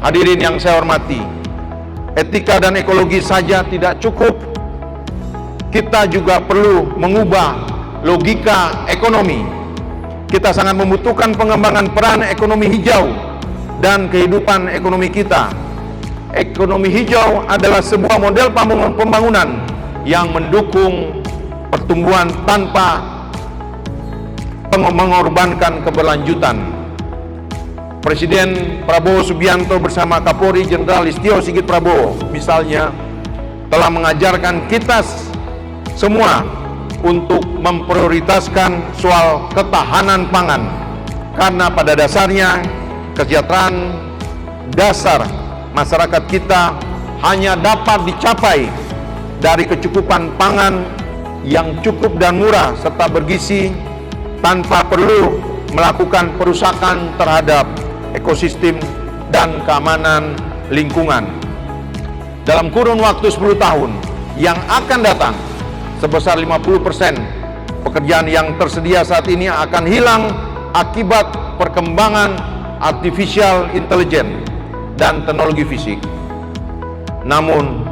Hadirin yang saya hormati, etika dan ekologi saja tidak cukup. Kita juga perlu mengubah logika ekonomi. Kita sangat membutuhkan pengembangan peran ekonomi hijau dan kehidupan ekonomi kita. Ekonomi hijau adalah sebuah model pembangunan yang mendukung pertumbuhan tanpa mengorbankan keberlanjutan. Presiden Prabowo Subianto bersama Kapolri Jenderal Listio Sigit Prabowo misalnya telah mengajarkan kita semua untuk memprioritaskan soal ketahanan pangan, karena pada dasarnya kesejahteraan dasar masyarakat kita hanya dapat dicapai dari kecukupan pangan yang cukup dan murah serta bergizi tanpa perlu melakukan perusakan terhadap ekosistem dan keamanan lingkungan. Dalam kurun waktu 10 tahun yang akan datang, sebesar 50% pekerjaan yang tersedia saat ini akan hilang akibat perkembangan artificial intelligence dan teknologi fisik. Namun,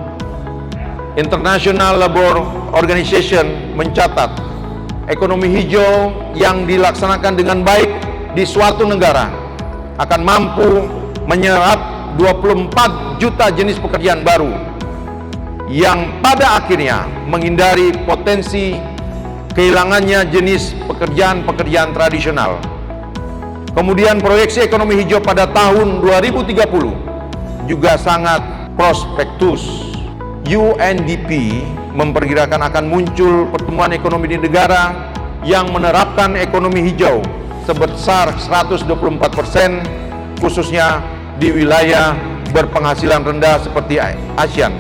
International Labour Organization mencatat ekonomi hijau yang dilaksanakan dengan baik di suatu negara akan mampu menyerap 24 juta jenis pekerjaan baru yang pada akhirnya menghindari potensi kehilangannya jenis pekerjaan-pekerjaan tradisional. Kemudian proyeksi ekonomi hijau pada tahun 2030 juga sangat prospektus. UNDP memperkirakan akan muncul pertumbuhan ekonomi di negara yang menerapkan ekonomi hijau sebesar 124%, khususnya di wilayah berpenghasilan rendah seperti ASEAN,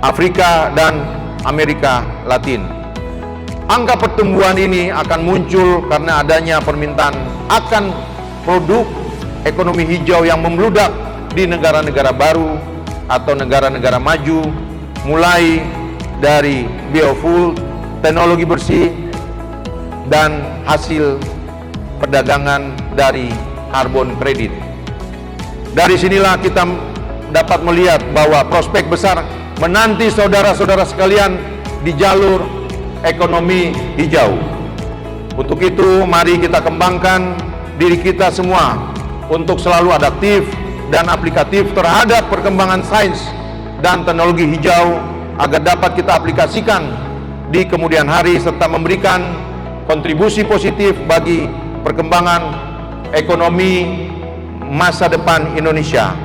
Afrika, dan Amerika Latin. Angka pertumbuhan ini akan muncul karena adanya permintaan akan produk ekonomi hijau yang membludak di negara-negara baru atau negara-negara maju, mulai dari biofuel, teknologi bersih, dan hasil perdagangan dari karbon kredit. Dari sinilah kita dapat melihat bahwa prospek besar menanti saudara-saudara sekalian di jalur ekonomi hijau. Untuk itu, mari kita kembangkan diri kita semua untuk selalu adaptif dan aplikatif terhadap perkembangan sains dan teknologi hijau agar dapat kita aplikasikan di kemudian hari serta memberikan kontribusi positif bagi perkembangan ekonomi masa depan Indonesia.